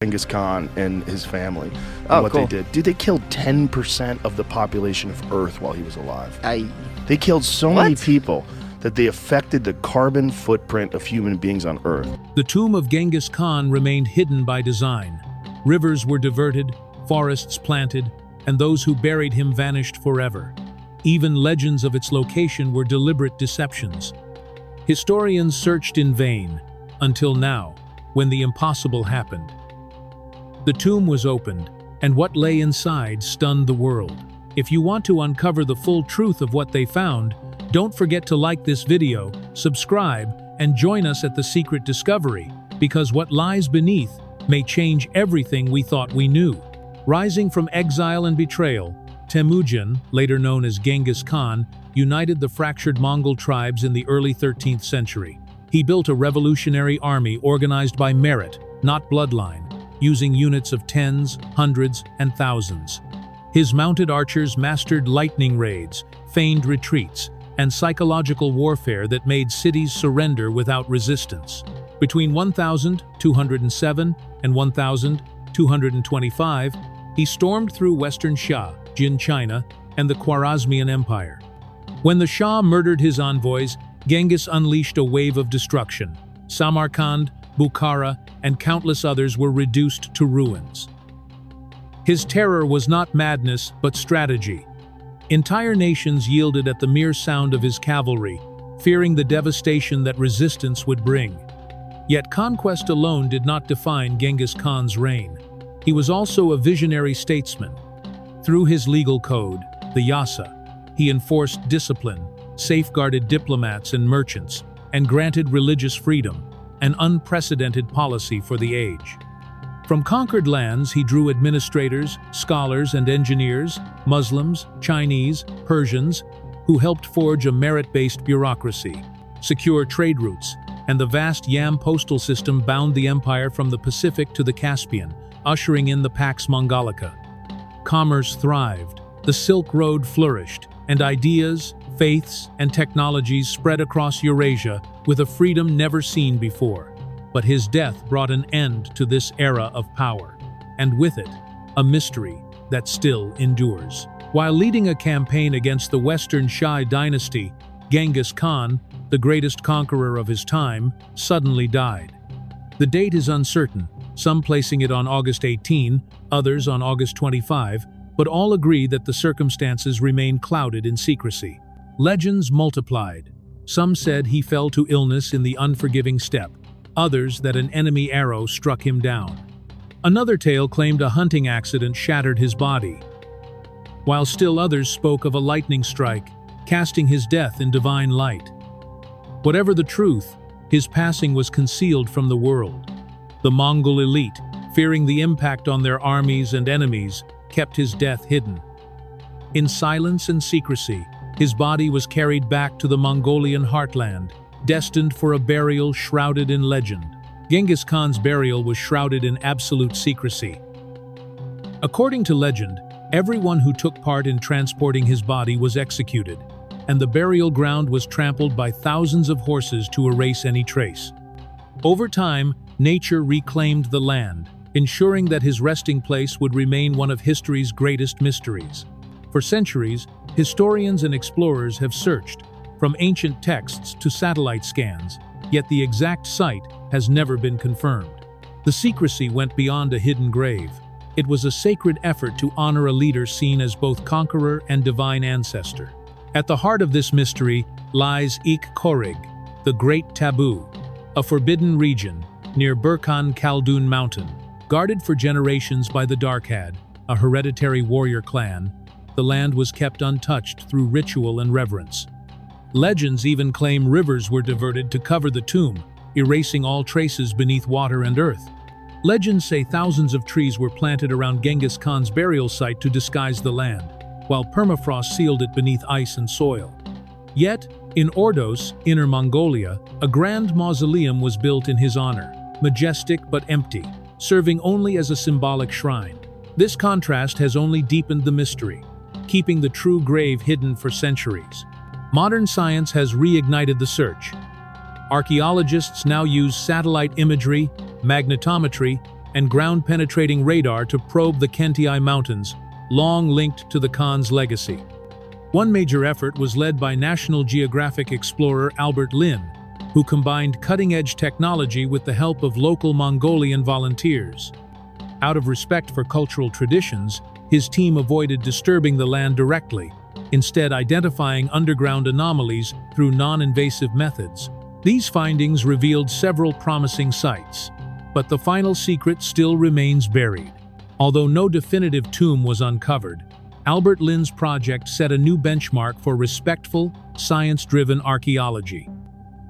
Genghis Khan and his family and Oh, what cool. they did. Dude, they killed 10% of the population of Earth while he was alive. I They killed so many What? people that they affected the carbon footprint of human beings on Earth. The tomb of Genghis Khan remained hidden by design. Rivers were diverted, forests planted, and those who buried him vanished forever. Even legends of its location were deliberate deceptions. Historians searched in vain, until now, when the impossible happened. The tomb was opened, and what lay inside stunned the world. If you want to uncover the full truth of what they found, don't forget to like this video, subscribe, and join us at the secret discovery, because what lies beneath may change everything we thought we knew. Rising from exile and betrayal, Temujin, later known as Genghis Khan, united the fractured Mongol tribes in the early 13th century. He built a revolutionary army organized by merit, not bloodline, using units of tens, hundreds, and thousands. His mounted archers mastered lightning raids, feigned retreats, and psychological warfare that made cities surrender without resistance. Between 1207 and 1225, he stormed through Western Xia, Jin China, and the Khwarezmian Empire. When the Shah murdered his envoys, Genghis unleashed a wave of destruction. Samarkand, Bukhara, and countless others were reduced to ruins. His terror was not madness, but strategy. Entire nations yielded at the mere sound of his cavalry, fearing the devastation that resistance would bring. Yet conquest alone did not define Genghis Khan's reign. He was also a visionary statesman. Through his legal code, the Yasa, he enforced discipline, safeguarded diplomats and merchants, and granted religious freedom, an unprecedented policy for the age. From conquered lands, he drew administrators, scholars, and engineers, Muslims, Chinese, Persians, who helped forge a merit-based bureaucracy, secure trade routes, and the vast Yam postal system bound the empire from the Pacific to the Caspian, ushering in the Pax Mongolica. Commerce thrived, the Silk Road flourished, and ideas, faiths, and technologies spread across Eurasia with a freedom never seen before. But his death brought an end to this era of power, and with it, a mystery that still endures. While leading a campaign against the Western Xia dynasty, Genghis Khan, the greatest conqueror of his time, suddenly died. The date is uncertain, some placing it on August 18, others on August 25, but all agree that the circumstances remain clouded in secrecy. Legends multiplied. Some said he fell to illness in the unforgiving steppe, others that an enemy arrow struck him down. Another tale claimed a hunting accident shattered his body, while still others spoke of a lightning strike, casting his death in divine light. Whatever the truth, his passing was concealed from the world. The Mongol elite, fearing the impact on their armies and enemies, kept his death hidden. In silence and secrecy, his body was carried back to the Mongolian heartland, destined for a burial shrouded in legend. Genghis Khan's burial was shrouded in absolute secrecy. According to legend, everyone who took part in transporting his body was executed, and the burial ground was trampled by thousands of horses to erase any trace. Over time, nature reclaimed the land, ensuring that his resting place would remain one of history's greatest mysteries. For centuries, historians and explorers have searched, from ancient texts to satellite scans, yet the exact site has never been confirmed. The secrecy went beyond a hidden grave. It was a sacred effort to honor a leader seen as both conqueror and divine ancestor. At the heart of this mystery lies Ik Korig, the Great Taboo, a forbidden region near Burkhan Khaldun Mountain. Guarded for generations by the Darkhad, a hereditary warrior clan, the land was kept untouched through ritual and reverence. Legends even claim rivers were diverted to cover the tomb, erasing all traces beneath water and earth. Legends say thousands of trees were planted around Genghis Khan's burial site to disguise the land, while permafrost sealed it beneath ice and soil. Yet, in Ordos, Inner Mongolia, a grand mausoleum was built in his honor, majestic but empty, serving only as a symbolic shrine. This contrast has only deepened the mystery, keeping the true grave hidden for centuries. Modern science has reignited the search. Archaeologists now use satellite imagery, magnetometry, and ground-penetrating radar to probe the Kentiai Mountains, long linked to the Khan's legacy. One major effort was led by National Geographic explorer Albert Lin, who combined cutting-edge technology with the help of local Mongolian volunteers. Out of respect for cultural traditions, his team avoided disturbing the land directly, instead identifying underground anomalies through non-invasive methods. These findings revealed several promising sites, but the final secret still remains buried. Although no definitive tomb was uncovered, Albert Lin's project set a new benchmark for respectful, science-driven archaeology.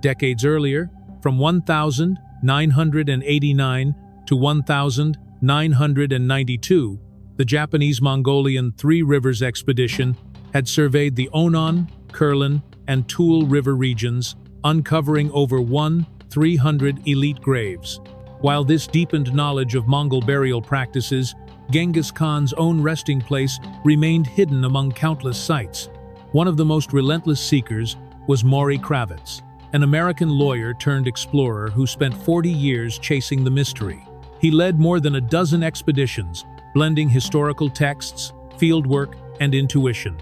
Decades earlier, from 1989 to 1992, the Japanese-Mongolian Three Rivers expedition had surveyed the Onon, Kurlan, and Toul River regions, uncovering over 1,300 elite graves. While this deepened knowledge of Mongol burial practices, Genghis Khan's own resting place remained hidden among countless sites. One of the most relentless seekers was Maury Kravitz, an American lawyer turned explorer who spent 40 years chasing the mystery. He led more than a dozen expeditions, blending historical texts, fieldwork, and intuition.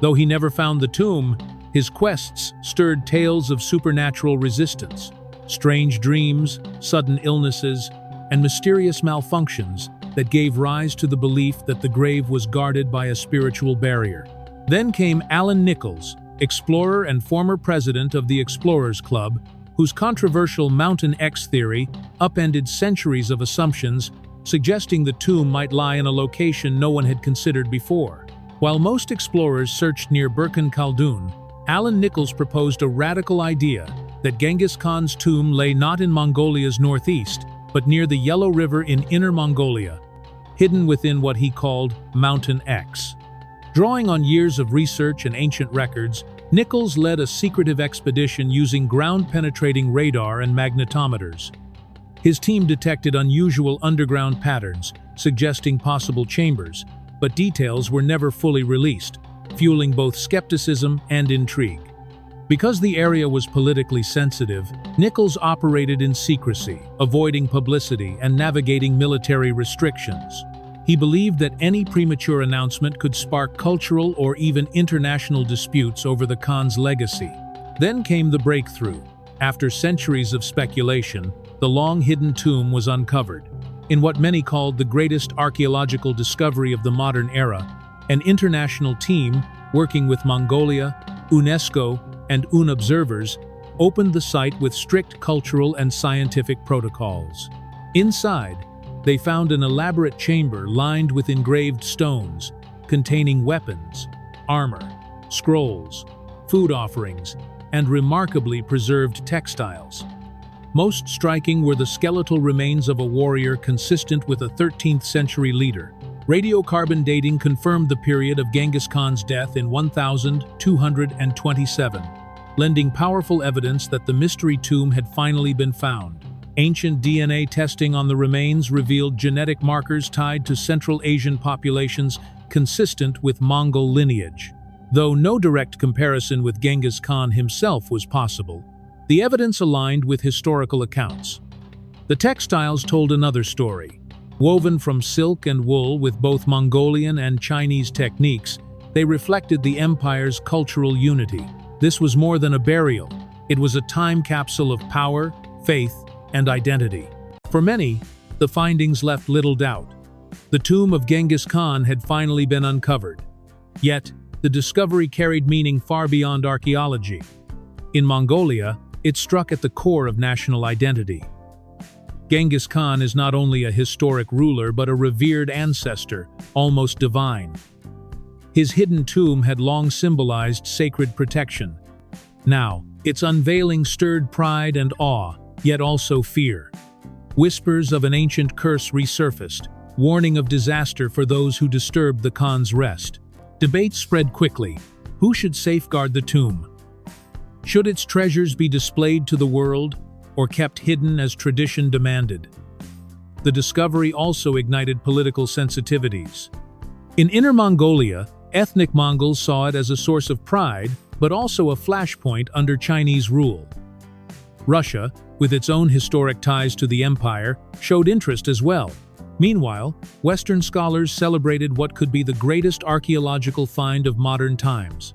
Though he never found the tomb, his quests stirred tales of supernatural resistance, strange dreams, sudden illnesses, and mysterious malfunctions that gave rise to the belief that the grave was guarded by a spiritual barrier. Then came Alan Nichols, explorer and former president of the Explorers Club, whose controversial Mountain X theory upended centuries of assumptions, suggesting the tomb might lie in a location no one had considered before. While most explorers searched near Burkhan Khaldun, Alan Nichols proposed a radical idea that Genghis Khan's tomb lay not in Mongolia's northeast, but near the Yellow River in Inner Mongolia, hidden within what he called Mountain X. Drawing on years of research and ancient records, Nichols led a secretive expedition using ground-penetrating radar and magnetometers. His team detected unusual underground patterns, suggesting possible chambers, but details were never fully released, fueling both skepticism and intrigue. Because the area was politically sensitive, Nichols operated in secrecy, avoiding publicity and navigating military restrictions. He believed that any premature announcement could spark cultural or even international disputes over the Khan's legacy. Then came the breakthrough. After centuries of speculation, the long-hidden tomb was uncovered. In what many called the greatest archaeological discovery of the modern era, an international team, working with Mongolia, UNESCO, and UN observers, opened the site with strict cultural and scientific protocols. Inside, they found an elaborate chamber lined with engraved stones, containing weapons, armor, scrolls, food offerings, and remarkably preserved textiles. Most striking were the skeletal remains of a warrior consistent with a 13th century leader. Radiocarbon dating confirmed the period of Genghis Khan's death in 1227, lending powerful evidence that the mystery tomb had finally been found. Ancient DNA testing on the remains revealed genetic markers tied to Central Asian populations consistent with Mongol lineage. Though no direct comparison with Genghis Khan himself was possible, the evidence aligned with historical accounts. The textiles told another story. Woven from silk and wool with both Mongolian and Chinese techniques, they reflected the empire's cultural unity. This was more than a burial. It was a time capsule of power, faith, and identity. For many, the findings left little doubt. The tomb of Genghis Khan had finally been uncovered. Yet, the discovery carried meaning far beyond archaeology. In Mongolia, it struck at the core of national identity. Genghis Khan is not only a historic ruler but a revered ancestor, almost divine. His hidden tomb had long symbolized sacred protection. Now, its unveiling stirred pride and awe, yet also fear. Whispers of an ancient curse resurfaced, warning of disaster for those who disturbed the Khan's rest. Debates spread quickly. Who should safeguard the tomb? Should its treasures be displayed to the world, or kept hidden as tradition demanded? The discovery also ignited political sensitivities. In Inner Mongolia, ethnic Mongols saw it as a source of pride, but also a flashpoint under Chinese rule. Russia, with its own historic ties to the empire, showed interest as well. Meanwhile, Western scholars celebrated what could be the greatest archaeological find of modern times.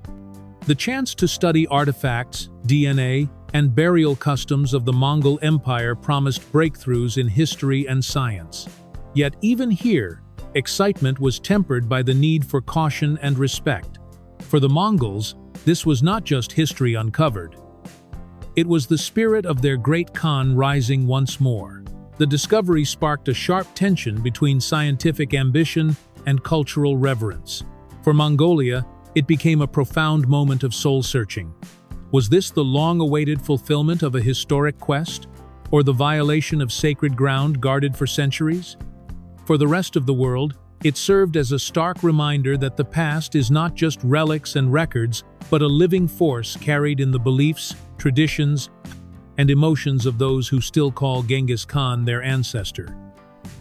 The chance to study artifacts, DNA, and burial customs of the Mongol Empire promised breakthroughs in history and science. Yet even here, excitement was tempered by the need for caution and respect. For the Mongols, this was not just history uncovered. It was the spirit of their great Khan rising once more. The discovery sparked a sharp tension between scientific ambition and cultural reverence. For Mongolia, it became a profound moment of soul-searching. Was this the long-awaited fulfillment of a historic quest, or the violation of sacred ground guarded for centuries? For the rest of the world, it served as a stark reminder that the past is not just relics and records, but a living force carried in the beliefs, traditions, and emotions of those who still call Genghis Khan their ancestor.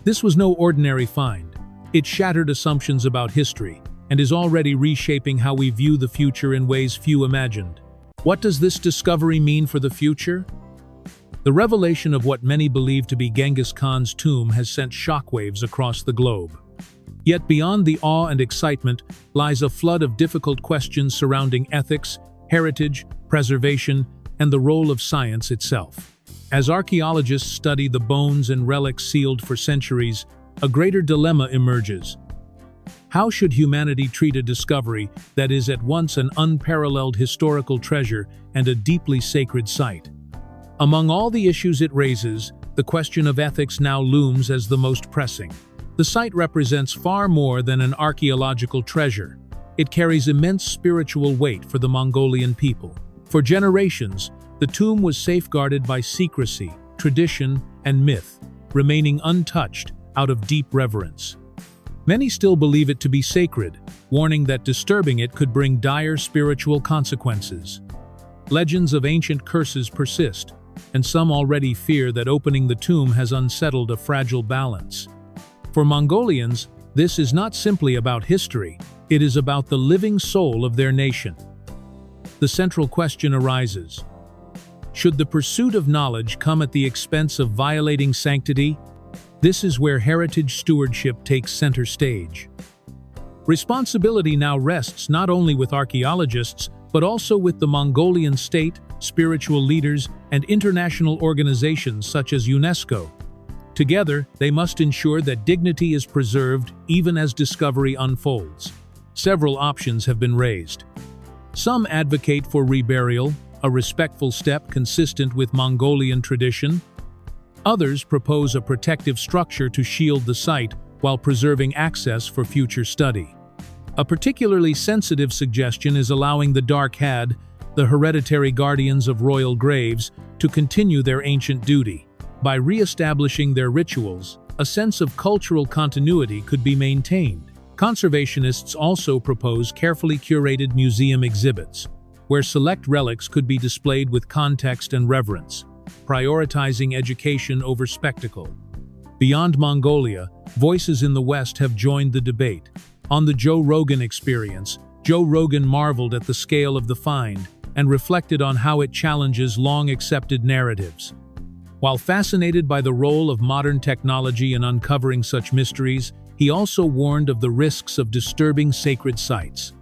This was no ordinary find. It shattered assumptions about history, and is already reshaping how we view the future in ways few imagined. What does this discovery mean for the future? The revelation of what many believe to be Genghis Khan's tomb has sent shockwaves across the globe. Yet beyond the awe and excitement lies a flood of difficult questions surrounding ethics, heritage, preservation, and the role of science itself. As archaeologists study the bones and relics sealed for centuries, a greater dilemma emerges. How should humanity treat a discovery that is at once an unparalleled historical treasure and a deeply sacred site? Among all the issues it raises, the question of ethics now looms as the most pressing. The site represents far more than an archaeological treasure. It carries immense spiritual weight for the Mongolian people. For generations, the tomb was safeguarded by secrecy, tradition, and myth, remaining untouched out of deep reverence. Many still believe it to be sacred, warning that disturbing it could bring dire spiritual consequences. Legends of ancient curses persist, and some already fear that opening the tomb has unsettled a fragile balance. For Mongolians, this is not simply about history, it is about the living soul of their nation. The central question arises: should the pursuit of knowledge come at the expense of violating sanctity? This is where heritage stewardship takes center stage. Responsibility now rests not only with archaeologists, but also with the Mongolian state, spiritual leaders, and international organizations such as UNESCO. Together, they must ensure that dignity is preserved even as discovery unfolds. Several options have been raised. Some advocate for reburial, a respectful step consistent with Mongolian tradition. Others propose a protective structure to shield the site while preserving access for future study. A particularly sensitive suggestion is allowing the Dark Had, the hereditary guardians of royal graves, to continue their ancient duty. By re-establishing their rituals, a sense of cultural continuity could be maintained. Conservationists also propose carefully curated museum exhibits, where select relics could be displayed with context and reverence, prioritizing education over spectacle. Beyond Mongolia, voices in the West have joined the debate. On the Joe Rogan Experience, Joe Rogan marveled at the scale of the find and reflected on how it challenges long-accepted narratives. While fascinated by the role of modern technology in uncovering such mysteries, he also warned of the risks of disturbing sacred sites.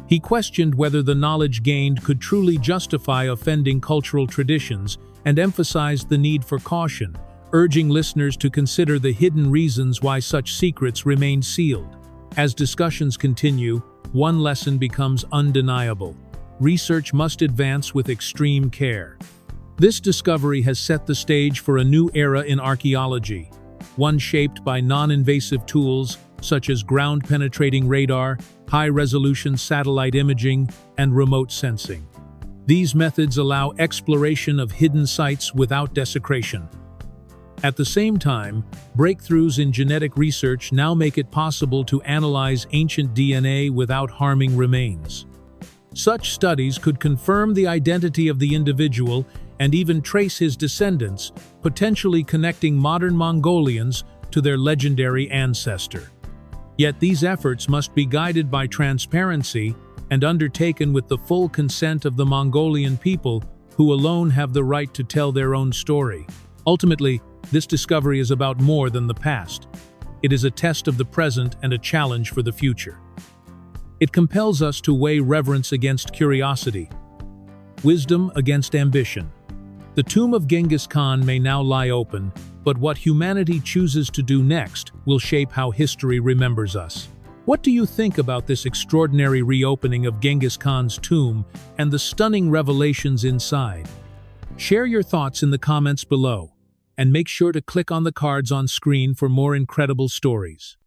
He questioned whether the knowledge gained could truly justify offending cultural traditions and emphasized the need for caution, urging listeners to consider the hidden reasons why such secrets remain sealed. As discussions continue, one lesson becomes undeniable: research must advance with extreme care. This discovery has set the stage for a new era in archaeology, one shaped by non-invasive tools such as ground-penetrating radar, high-resolution satellite imaging, and remote sensing. These methods allow exploration of hidden sites without desecration. At the same time, breakthroughs in genetic research now make it possible to analyze ancient DNA without harming remains. Such studies could confirm the identity of the individual and even trace his descendants, potentially connecting modern Mongolians to their legendary ancestor. Yet these efforts must be guided by transparency and undertaken with the full consent of the Mongolian people, who alone have the right to tell their own story. Ultimately, this discovery is about more than the past. It is a test of the present and a challenge for the future. It compels us to weigh reverence against curiosity, wisdom against ambition. The tomb of Genghis Khan may now lie open, but what humanity chooses to do next will shape how history remembers us. What do you think about this extraordinary reopening of Genghis Khan's tomb and the stunning revelations inside? Share your thoughts in the comments below, and make sure to click on the cards on screen for more incredible stories.